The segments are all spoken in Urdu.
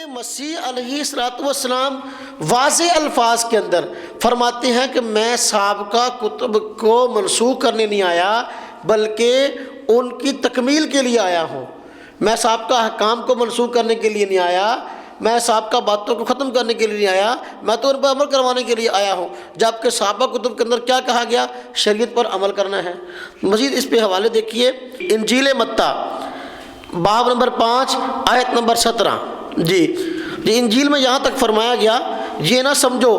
مسیح علیہ الصلوۃ والسلام واضح الفاظ کے اندر فرماتے ہیں کہ میں سابقہ کتب کو منسوخ کرنے نہیں آیا بلکہ ان کی تکمیل کے لیے آیا ہوں۔ میں سابقہ احکام کو منسوخ کرنے کے لیے نہیں آیا، میں سابقہ باتوں کو ختم کرنے کے لیے نہیں آیا، میں تو ان پر عمل کروانے کے لیے آیا ہوں۔ جبکہ سابقہ کتب کے اندر کیا کہا گیا؟ شریعت پر عمل کرنا ہے۔ مزید اس پہ حوالے دیکھیے، انجیل متی باب نمبر 5 آیت نمبر 17۔ جی انجیل میں یہاں تک فرمایا گیا، یہ نہ سمجھو،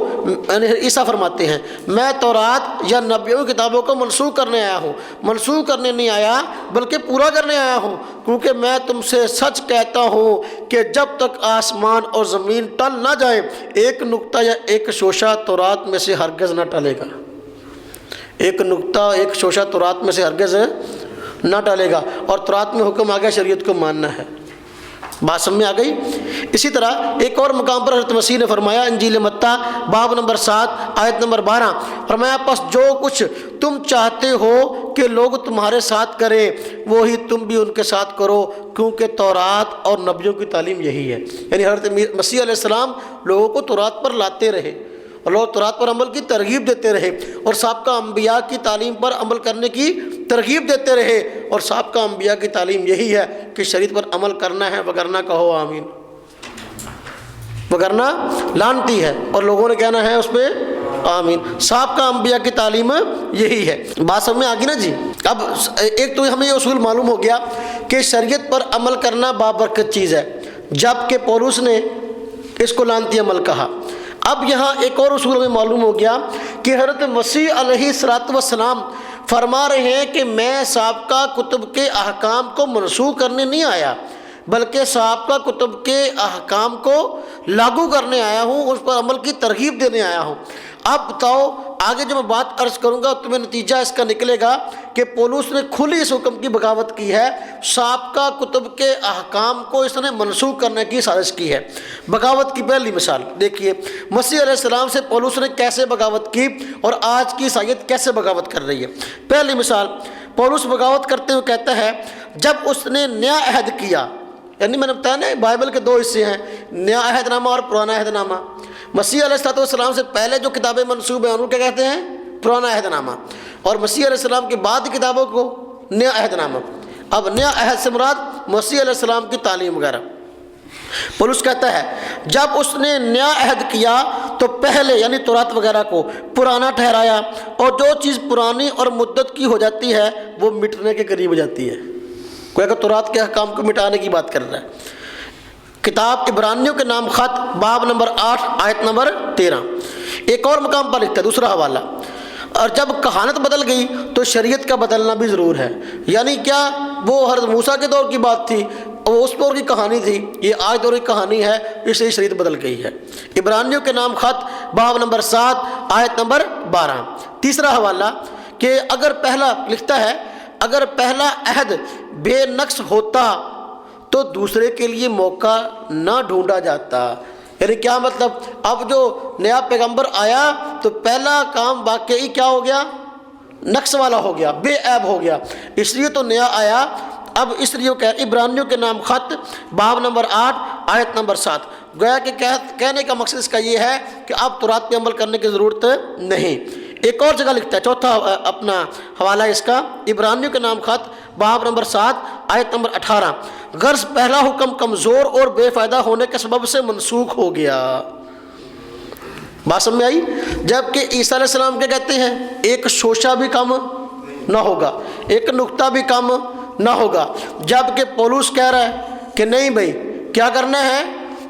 عیسیٰ فرماتے ہیں میں تورات یا نبیوں کی کتابوں کو منسوخ کرنے آیا ہوں، منسوخ کرنے نہیں آیا بلکہ پورا کرنے آیا ہوں، کیونکہ میں تم سے سچ کہتا ہوں کہ جب تک آسمان اور زمین ٹل نہ جائے ایک نقطہ یا ایک شوشہ تورات میں سے ہرگز نہ ٹلے گا۔ ایک نقطہ ایک شوشہ تورات میں سے ہرگز نہ ٹلے گا، اور تورات میں حکم آ گیا شریعت کو ماننا ہے۔ بات سمجھ میں آ گئی؟ اسی طرح ایک اور مقام پر حضرت مسیح نے فرمایا، انجیل متی باب نمبر 7 آیت نمبر 12، فرمایا پس جو کچھ تم چاہتے ہو کہ لوگ تمہارے ساتھ کریں وہی تم بھی ان کے ساتھ کرو، کیونکہ تورات اور نبیوں کی تعلیم یہی ہے۔ یعنی حضرت مسیح علیہ السلام لوگوں کو تورات پر لاتے رہے اور لوگ تورات پر عمل کی ترغیب دیتے رہے، اور سابقہ انبیاء کی تعلیم پر عمل کرنے کی ترغیب دیتے رہے، اور سابقہ انبیاء کی تعلیم یہی ہے کہ شریعت پر عمل کرنا ہے، وگرنہ کہو آمین، وگرنہ لعنتی ہے، اور لوگوں نے کہنا ہے اس پہ آمین۔ سابقہ انبیاء کی تعلیم یہی ہے۔ بات سمجھ میں آ گئی نا جی؟ اب ایک تو ہمیں یہ اصول معلوم ہو گیا کہ شریعت پر عمل کرنا بابرکت چیز ہے، جبکہ پولس نے اس کو لعنتی عمل کہا۔ اب یہاں ایک اور اصول ہمیں معلوم ہو گیا کہ حضرت مسیح علیہ الصلوۃ والسلام فرما رہے ہیں کہ میں سابقہ کتب کے احکام کو منسوخ کرنے نہیں آیا بلکہ سابقہ کتب کے احکام کو لاگو کرنے آیا ہوں، اس پر عمل کی ترغیب دینے آیا ہوں۔ اب بتاؤ آگے جو میں بات عرض کروں گا تمہیں نتیجہ اس کا نکلے گا کہ پولس نے کھلی اس حکم کی بغاوت کی ہے، سابقہ کتب کے احکام کو اس نے منسوخ کرنے کی سازش کی ہے۔ بغاوت کی پہلی مثال دیکھیے، مسیح علیہ السلام سے پولس نے کیسے بغاوت کی اور آج کی عیسائیت کیسے بغاوت کر رہی ہے۔ پہلی مثال، پولس بغاوت کرتے ہوئے کہتا ہے جب اس نے نیا عہد کیا، یعنی میں نے بتایا نا بائبل کے دو حصے ہیں، نیا عہد نامہ اور پرانا عہد نامہ۔ مسیح علیہ السلام سے پہلے جو کتابیں منسوب ہیں ان کو کیا کہتے ہیں؟ پرانا عہد نامہ، اور مسیح علیہ السلام کے بعد کتابوں کو نیا عہد نامہ۔ اب نیا عہد سے مراد مسیح علیہ السلام کی تعلیم وغیرہ۔ پولس کہتا ہے جب اس نے نیا عہد کیا تو پہلے یعنی تورات وغیرہ کو پرانا ٹھہرایا، اور جو چیز پرانی اور مدت کی ہو جاتی ہے وہ مٹنے کے قریب ہو جاتی ہے۔ کوئی اگر تورات کے احکام کو مٹانے کی بات کر رہا ہے۔ کتاب عبرانیوں کے نام خط باب نمبر 8 آیت نمبر 13۔ ایک اور مقام پر لکھتا ہے دوسرا حوالہ، اور جب کہانت بدل گئی تو شریعت کا بدلنا بھی ضرور ہے۔ یعنی کیا وہ حضرت موسیٰ کے دور کی بات تھی، وہ اس دور کی کہانی تھی، یہ آج دور کی کہانی ہے، اس لیے شریعت بدل گئی ہے۔ عبرانیوں کے نام خط باب نمبر 7 آیت نمبر 12۔ تیسرا حوالہ کہ اگر پہلا لکھتا ہے اگر پہلا عہد بے نقص ہوتا تو دوسرے کے لیے موقع نہ ڈھونڈا جاتا۔ یعنی کیا مطلب؟ اب جو نیا پیغمبر آیا تو پہلا کام واقعی کیا ہو گیا؟ نقص والا ہو گیا، بے عیب ہو گیا، اس لیے تو نیا آیا۔ اب اس لیے عبرانیوں کے نام خط باب نمبر 8 آیت نمبر 7، گویا کہ کہنے کا مقصد اس کا یہ ہے کہ اب تورات پہ عمل کرنے کی ضرورت نہیں۔ ایک اور جگہ لکھتا ہے، چوتھا اپنا حوالہ اس کا عبرانیوں کے نام خط باب نمبر 7 آیت نمبر 18، غرض پہلا حکم کمزور اور بے فائدہ ہونے کے سبب سے منسوخ ہو گیا۔ بات سمجھ میں آئی؟ جبکہ عیسیٰ علیہ السلام کیا کہتے ہیں؟ ایک شوشہ بھی کم نہ ہوگا، ایک نقطہ بھی کم نہ ہوگا، جبکہ پولس کہہ رہا ہے کہ نہیں بھائی کیا کرنا ہے؟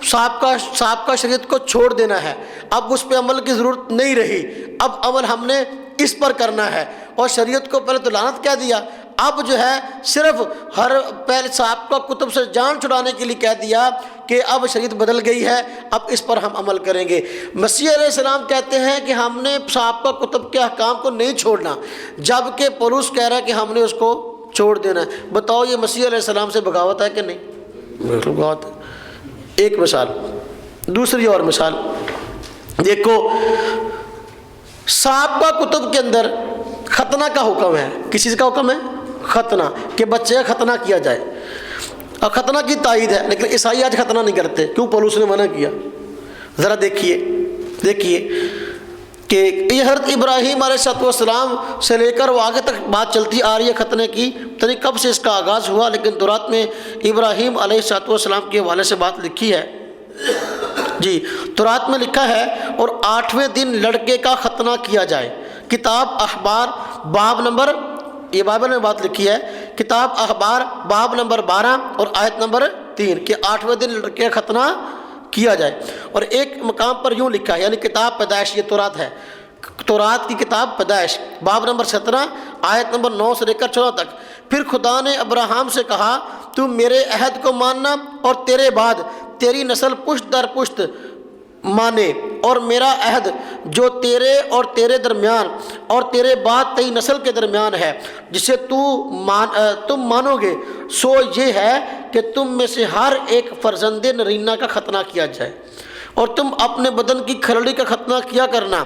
سابقہ شریعت کو چھوڑ دینا ہے، اب اس پہ عمل کی ضرورت نہیں رہی، اب عمل ہم نے اس پر کرنا ہے۔ اور شریعت کو پہلے تو لعنت کہہ دیا، اب جو ہے صرف ہر پہلے سابقہ کتب سے جان چھڑانے کے لیے کہہ دیا کہ اب شریعت بدل گئی ہے، اب اس پر ہم عمل کریں گے۔ مسیح علیہ السلام کہتے ہیں کہ ہم نے سابقہ کتب کے احکام کو نہیں چھوڑنا، جبکہ پولس کہہ رہا ہے کہ ہم نے اس کو چھوڑ دینا ہے۔ بتاؤ یہ مسیح علیہ السلام سے بغاوت ہے کہ نہیں؟ بالکل بغاوت ہے۔ ایک مثال، دوسری اور مثال دیکھو، سابقہ کتب کے اندر ختنہ کا حکم ہے، کس چیز کا حکم ہے؟ ختنہ، کہ بچے کا ختنہ کیا جائے۔ اور ختنہ کی تائید ہے، لیکن عیسائی آج ختنہ نہیں کرتے، کیوں؟ پولس نے منع کیا۔ ذرا دیکھیے کہ یہ حضرت ابراہیم علیہ السلام سے لے کر وہ آگے تک بات چلتی آ رہی ہے ختنے کی، پتہ کب سے اس کا آغاز ہوا، لیکن تورات میں ابراہیم علیہ السلام کے حوالے سے بات لکھی ہے۔ جی تورات میں لکھا ہے، اور 8ویں دن لڑکے کا ختنہ کیا جائے۔ کتاب اخبار باب نمبر، یہ بائبل میں بات لکھی ہے، کتاب اخبار باب نمبر 12 اور آیت نمبر 3 کہ 8ویں دن لڑکے کا ختنہ کیا جائے۔ اور ایک مقام پر یوں لکھا ہے، یعنی کتاب پیدائش، یہ تورات ہے، تورات کی کتاب پیدائش باب نمبر 17 آیت نمبر 9 سے لے کر 14 تک، پھر خدا نے ابراہیم سے کہا تو میرے عہد کو ماننا اور تیرے بعد تیری نسل پشت در پشت مانے، اور میرا عہد جو تیرے اور تیرے درمیان اور تیرے بعد تیری نسل کے درمیان ہے جسے تم مانو گے، سو یہ ہے کہ تم میں سے ہر ایک فرزند نرینہ کا ختنہ کیا جائے، اور تم اپنے بدن کی کھرڑی کا ختنہ کیا کرنا،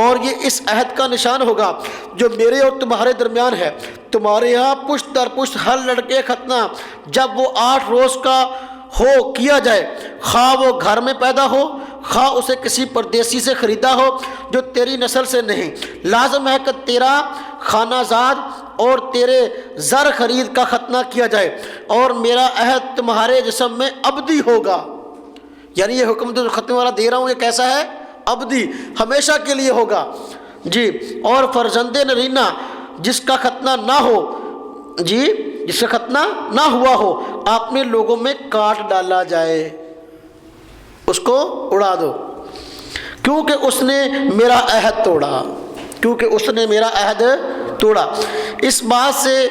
اور یہ اس عہد کا نشان ہوگا جو میرے اور تمہارے درمیان ہے، تمہارے یہاں پشت در پشت ہر لڑکے ختنہ جب وہ 8 روز کا ہو کیا جائے، خواہ وہ گھر میں پیدا ہو خواہ اسے کسی پردیسی سے خریدا ہو جو تیری نسل سے نہیں، لازم ہے کہ تیرا خانہ زاد اور تیرے زر خرید کا ختنہ کیا جائے، اور میرا عہد تمہارے جسم میں ابدی ہوگا۔ یعنی یہ حکم جو ختنہ والا دے رہا ہوں یہ کیسا ہے؟ ابدی، ہمیشہ کے لیے ہوگا۔ جی اور فرزند نرینہ جس کا ختنہ نہ ہو، جی جس کا ختنہ نہ ہوا ہو، اپنے لوگوں میں کاٹ ڈالا جائے، اس کو اڑا دو، کیونکہ اس نے میرا عہد توڑا، کیونکہ اس نے میرا عہد توڑا۔ اس بات سے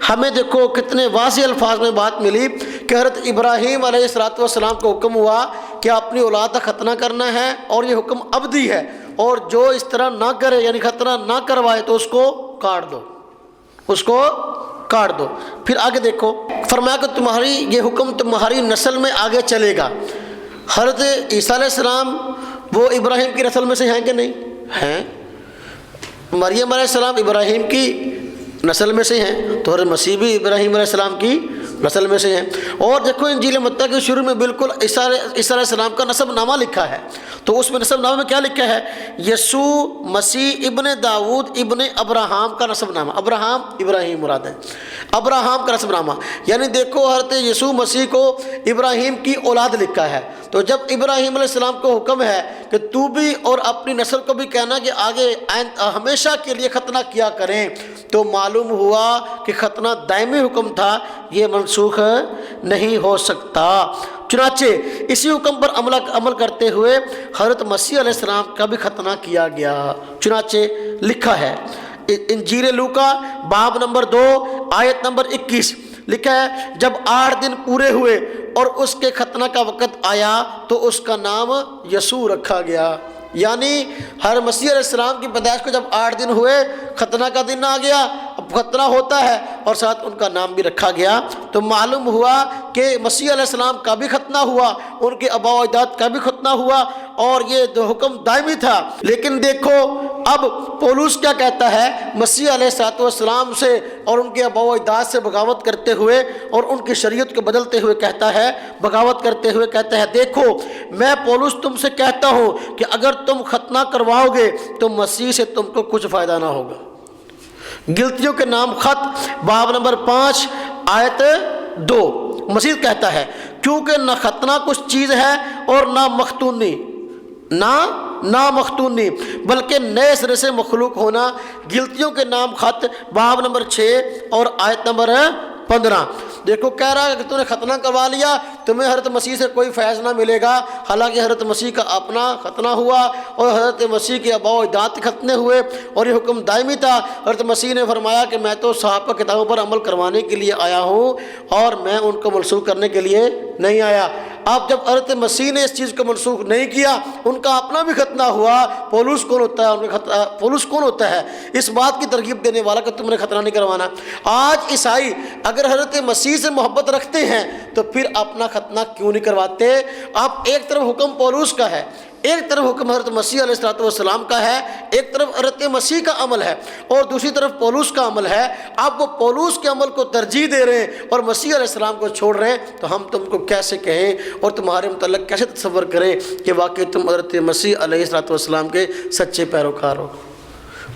ہمیں دیکھو کتنے واضح الفاظ میں بات ملی کہ حضرت ابراہیم علیہ السلام کو حکم ہوا کہ اپنی اولاد کا ختنہ کرنا ہے، اور یہ حکم ابدی ہے، اور جو اس طرح نہ کرے یعنی ختنہ نہ کروائے تو اس کو کاٹ دو، اس کو کاٹ دو۔ پھر آگے دیکھو فرمایا کہ تمہاری یہ حکم تمہاری نسل میں آگے چلے گا۔ حضرت عیسیٰ علیہ السلام وہ ابراہیم کی نسل میں سے ہیں کہ نہیں ہیں؟ مریم علیہ السلام ابراہیم کی نسل میں سے ہیں، تو حضرت مسیح بھی ابراہیم علیہ السلام کی نسل میں سے ہیں۔ اور دیکھو انجیل متی کے شروع میں بالکل عیسیٰ علیہ السلام کا نسب نامہ لکھا ہے، تو اس میں نسب نامہ میں کیا لکھا ہے؟ یسوع مسیح ابن داؤد ابن ابراہیم کا نسب نامہ، ابراہیم مراد ہے، ابراہیم کا نسب نامہ، یعنی دیکھو حضرت یسوع مسیح کو ابراہیم کی اولاد لکھا ہے۔ تو جب ابراہیم علیہ السلام کو حکم ہے کہ تو بھی اور اپنی نسل کو بھی کہنا کہ آگے ہمیشہ کے لیے ختنہ کیا کریں، تو معلوم ہوا کہ ختنہ دائمی حکم تھا، یہ منسوخ نہیں ہو سکتا۔ چنانچہ اسی حکم پر عمل کرتے ہوئے حضرت مسیح علیہ السلام کا بھی ختنہ کیا گیا۔ چنانچہ لکھا ہے انجیل لوکا باب نمبر 2 آیت نمبر 21 لکھا ہے، جب 8 دن پورے ہوئے اور اس کے ختنہ کا وقت آیا تو اس کا نام یسوع رکھا گیا۔ یعنی ہر مسیح علیہ السلام کی پیدائش کو جب 8 دن ہوئے، ختنہ کا دن آ گیا، اب ختنہ ہوتا ہے اور ساتھ ان کا نام بھی رکھا گیا، تو معلوم ہوا کہ مسیح علیہ السلام کا بھی ختنہ ہوا، ان کے آباء و اجداد کا بھی ختنہ ہوا، اور یہ دو حکم دائمی تھا۔ لیکن دیکھو اب پولس کیا کہتا ہے، مسیح علیہ السلام سے اور ان کے آباء و اجداد سے بغاوت کرتے ہوئے اور ان کی شریعت کو بدلتے ہوئے کہتا ہے، بغاوت کرتے ہوئے کہتا ہے، دیکھو میں پولس تم سے کہتا ہوں کہ اگر تم ختنہ کرواؤ گے تو مسیح سے تم کو کچھ فائدہ نہ ہوگا۔ گلتیوں کے نام خط باب نمبر 5 آیت 2 مزید کہتا ہے، کیونکہ نہ ختنہ کچھ چیز ہے اور نہ مختونی بلکہ نئے سرے سے مخلوق ہونا۔ گلتیوں کے نام خط باب نمبر 6 اور آیت نمبر 15 دیکھو کہہ رہا ہے کہ تم نے ختنہ کروا لیا، تمہیں حضرت مسیح سے کوئی فیض نہ ملے گا، حالانکہ حضرت مسیح کا اپنا ختنہ ہوا اور حضرت مسیح کے آباء و اجداد ختنے ہوئے، اور یہ حکم دائمی تھا۔ حضرت مسیح نے فرمایا کہ میں تو صحابہ کتابوں پر عمل کروانے کے لیے آیا ہوں اور میں ان کو منسوخ کرنے کے لیے نہیں آیا۔ اب جب حضرت مسیح نے اس چیز کو منسوخ نہیں کیا، ان کا اپنا بھی ختنہ ہوا، پولس کون ہوتا ہے اس بات کی ترغیب دینے والا کہ تم نے ختنہ نہیں کروانا۔ آج عیسائی اگر حضرت مسیح سے محبت رکھتے ہیں تو پھر اپنا ختنہ کیوں نہیں کرواتے؟ اب ایک طرف حکم پولس کا ہے، ایک طرف حکم حضرت مسیح علیہ السلام کا ہے، ایک طرف حضرت مسیح کا عمل ہے، اور دوسری طرف پولس کا عمل ہے۔ آپ وہ پولس کے عمل کو ترجیح دے رہے ہیں اور مسیح علیہ السلام کو چھوڑ رہے ہیں، تو ہم تم کو کیسے کہیں اور تمہارے متعلق کیسے تصور کریں کہ واقعی تم حضرت مسیح علیہ السلام کے سچے پیروکار ہو،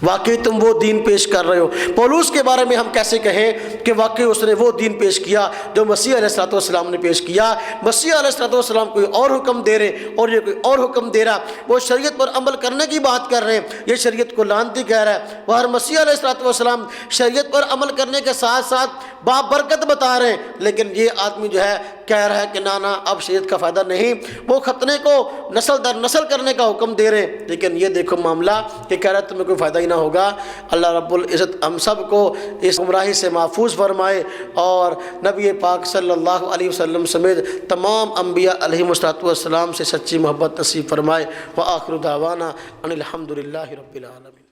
واقعی تم وہ دین پیش کر رہے ہو۔ پولس کے بارے میں ہم کیسے کہیں کہ واقعی اس نے وہ دین پیش کیا جو مسیح علیہ السلام نے پیش کیا۔ مسیح علیہ السلام کوئی اور حکم دے رہے اور یہ کوئی اور حکم دے رہا، وہ شریعت پر عمل کرنے کی بات کر رہے ہیں، یہ شریعت کو لعنتی کہہ رہا ہے۔ وہ مسیح علیہ السلام شریعت پر عمل کرنے کے ساتھ ساتھ بابرکت بتا رہے ہیں، لیکن یہ آدمی جو ہے کہہ رہا ہے کہ نا اب شریعت کا فائدہ نہیں، وہ ختنے کو نسل در نسل کرنے کا حکم دے رہے ہیں، لیکن یہ دیکھو معاملہ کہ کہہ رہا ہے تمہیں کوئی فائدہ ہی نہ ہوگا۔ اللہ رب العزت ہم سب کو اس گمراہی سے محفوظ فرمائے اور نبی پاک صلی اللہ علیہ وسلم سمیت تمام انبیاء علیہم السلام سے سچی محبت نصیب فرمائے۔ وآخر دعوانا ان الحمد للہ رب العالمین۔